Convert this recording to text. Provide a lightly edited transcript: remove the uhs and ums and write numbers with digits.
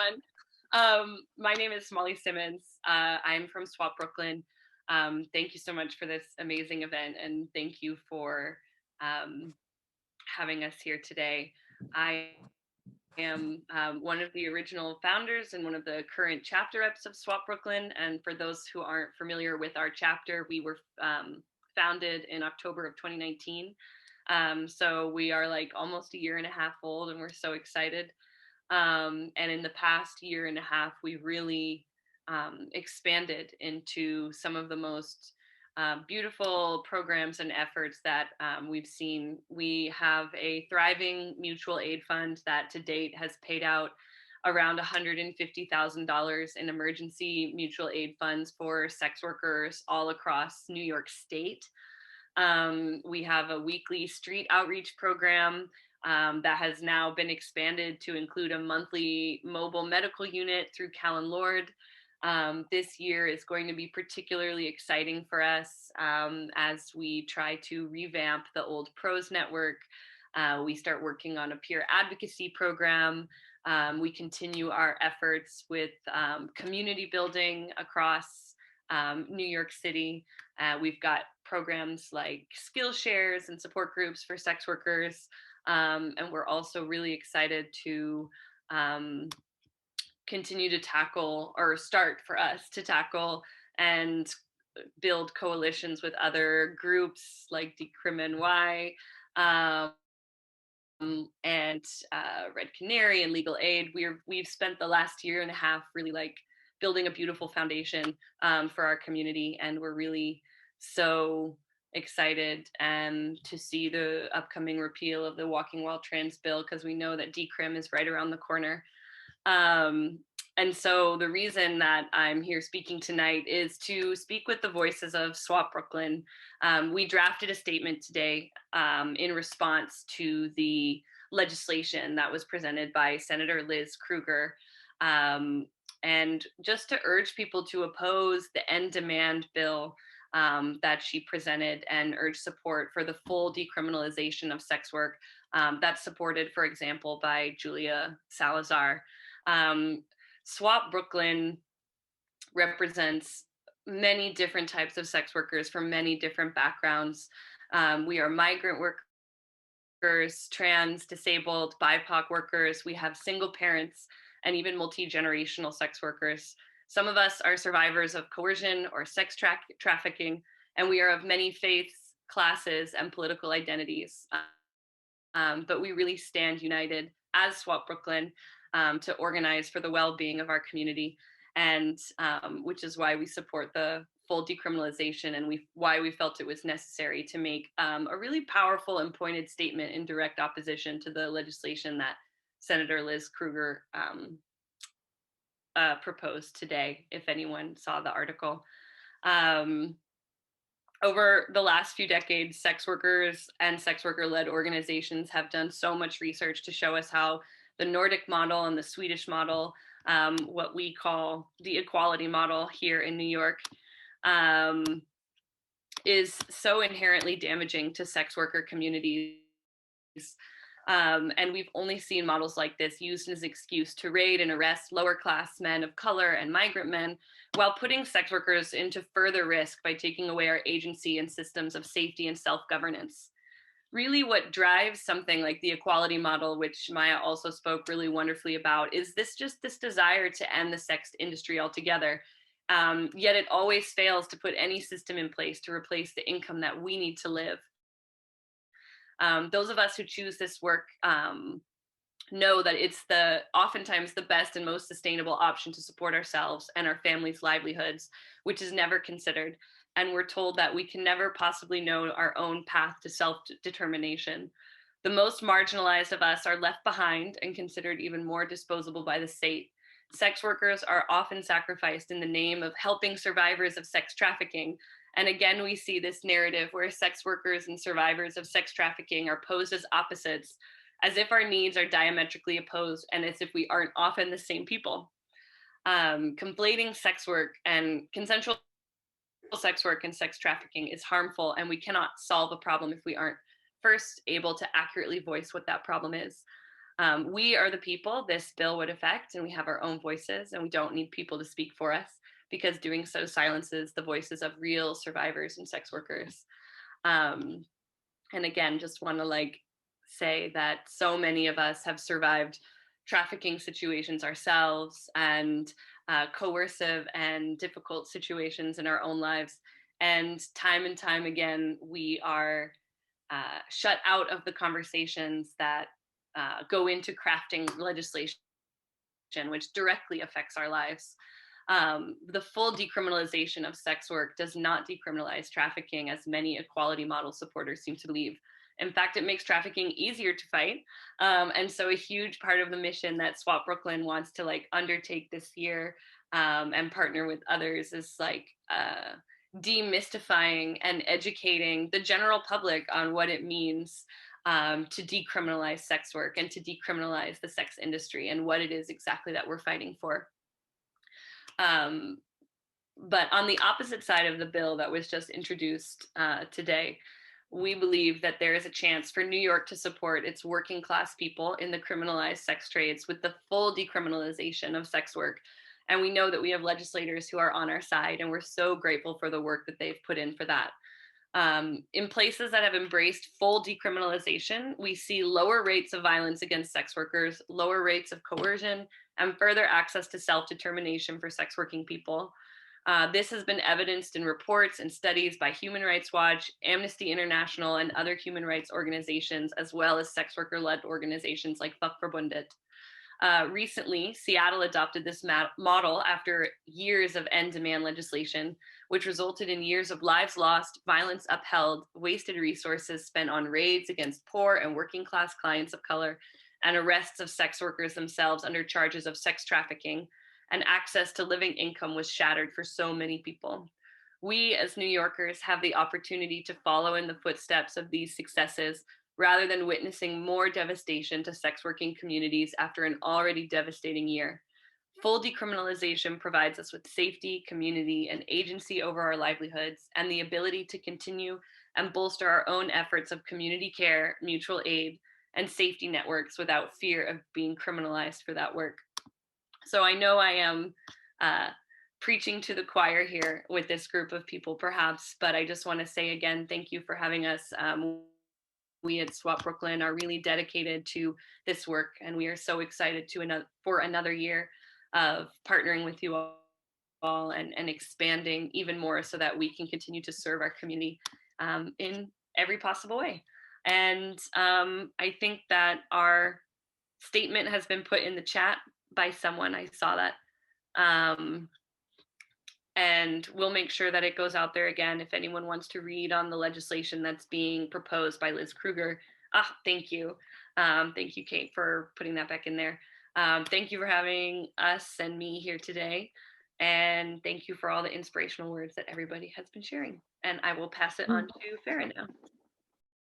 everyone. My name is Molly Simmons. I'm from SWOP-Brooklyn. Thank you so much for this amazing event, and thank you for having us here today. I am one of the original founders and one of the current chapter reps of SWOP-Brooklyn. And for those who aren't familiar with our chapter, we were founded in October of 2019. So we are like almost a year and a half old, and we're so excited. And in the past year and a half, we really expanded into some of the most beautiful programs and efforts that we've seen. We have a thriving mutual aid fund that to date has paid out around $150,000 in emergency mutual aid funds for sex workers all across New York State. We have a weekly street outreach program that has now been expanded to include a monthly mobile medical unit through Callan Lord. This year is going to be particularly exciting for us as we try to revamp the old PROS network. We start working on a peer advocacy program. We continue our efforts with community building across New York City. We've got programs like skill shares and support groups for sex workers. And we're also really excited to continue to tackle, or start for us to tackle and build coalitions with other groups like Decrim and Red Canary and Legal Aid. We've spent the last year and a half really like building a beautiful foundation for our community, and we're really so excited to see the upcoming repeal of the Walking While Trans bill, because we know that decrim is right around the corner. And so the reason that I'm here speaking tonight is to speak with the voices of SWOP-Brooklyn. We drafted a statement today in response to the legislation that was presented by Senator Liz Krueger. And just to urge people to oppose the end demand bill that she presented and urge support for the full decriminalization of sex work that's supported, for example, by Julia Salazar. SWOP-Brooklyn represents many different types of sex workers from many different backgrounds. We are migrant workers, trans, disabled, BIPOC workers. We have single parents and even multi-generational sex workers. Some of us are survivors of coercion or sex trafficking, and we are of many faiths, classes, and political identities. But we really stand united as SWOP-Brooklyn to organize for the well-being of our community, and which is why we support the full decriminalization, and why we felt it was necessary to make a really powerful and pointed statement in direct opposition to the legislation that Senator Liz Krueger proposed today, if anyone saw the article. Over the last few decades, sex workers and sex worker-led organizations have done so much research to show us how the Nordic model and the Swedish model, what we call the equality model here in New York, is so inherently damaging to sex worker communities. And we've only seen models like this used as an excuse to raid and arrest lower class men of color and migrant men, while putting sex workers into further risk by taking away our agency and systems of safety and self-governance. Really what drives something like the equality model, which Maya also spoke really wonderfully about, is this desire to end the sex industry altogether. Yet it always fails to put any system in place to replace the income that we need to live. Those of us who choose this work know that it's oftentimes the best and most sustainable option to support ourselves and our families' livelihoods, which is never considered. And we're told that we can never possibly know our own path to self-determination. The most marginalized of us are left behind and considered even more disposable by the state. Sex workers are often sacrificed in the name of helping survivors of sex trafficking. And again, we see this narrative where sex workers and survivors of sex trafficking are posed as opposites, as if our needs are diametrically opposed and as if we aren't often the same people. Conflating sex work and consensual sex work and sex trafficking is harmful, and we cannot solve a problem if we aren't first able to accurately voice what that problem is. We are the people this bill would affect, and we have our own voices, and we don't need people to speak for us, because doing so silences the voices of real survivors and sex workers. Um, and again, just want to like say that so many of us have survived trafficking situations ourselves, and coercive and difficult situations in our own lives. And time again, we are shut out of the conversations that go into crafting legislation, which directly affects our lives. The full decriminalization of sex work does not decriminalize trafficking, as many equality model supporters seem to believe. In fact, it makes trafficking easier to fight. And so a huge part of the mission that SWOP-Brooklyn wants to like undertake this year, and partner with others, is like demystifying and educating the general public on what it means to decriminalize sex work and to decriminalize the sex industry, and what it is exactly that we're fighting for. But on the opposite side of the bill that was just introduced today, we believe that there is a chance for New York to support its working class people in the criminalized sex trades with the full decriminalization of sex work. And we know that we have legislators who are on our side, and we're so grateful for the work that they've put in for that. In places that have embraced full decriminalization, we see lower rates of violence against sex workers, lower rates of coercion, and further access to self-determination for sex working people. This has been evidenced in reports and studies by Human Rights Watch, Amnesty International, and other human rights organizations, as well as sex worker-led organizations like Fackverbundet. Recently, Seattle adopted this model after years of end demand legislation, which resulted in years of lives lost, violence upheld, wasted resources spent on raids against poor and working class clients of color, and arrests of sex workers themselves under charges of sex trafficking, and access to living income was shattered for so many people. We as New Yorkers have the opportunity to follow in the footsteps of these successes, rather than witnessing more devastation to sex working communities after an already devastating year. Full decriminalization provides us with safety, community, and agency over our livelihoods, and the ability to continue and bolster our own efforts of community care, mutual aid, and safety networks without fear of being criminalized for that work. So I know I am preaching to the choir here with this group of people, perhaps, but I just want to say again, thank you for having us. We at SWOP-Brooklyn are really dedicated to this work, and we are so excited for another year of partnering with you all, and expanding even more, so that we can continue to serve our community in every possible way. And I think that our statement has been put in the chat by someone. I saw that. And we'll make sure that it goes out there again if anyone wants to read on the legislation that's being proposed by Liz Kruger. Thank you. Thank you, Kate, for putting that back in there. Thank you for having us and me here today. And thank you for all the inspirational words that everybody has been sharing. And I will pass it on to Farah now.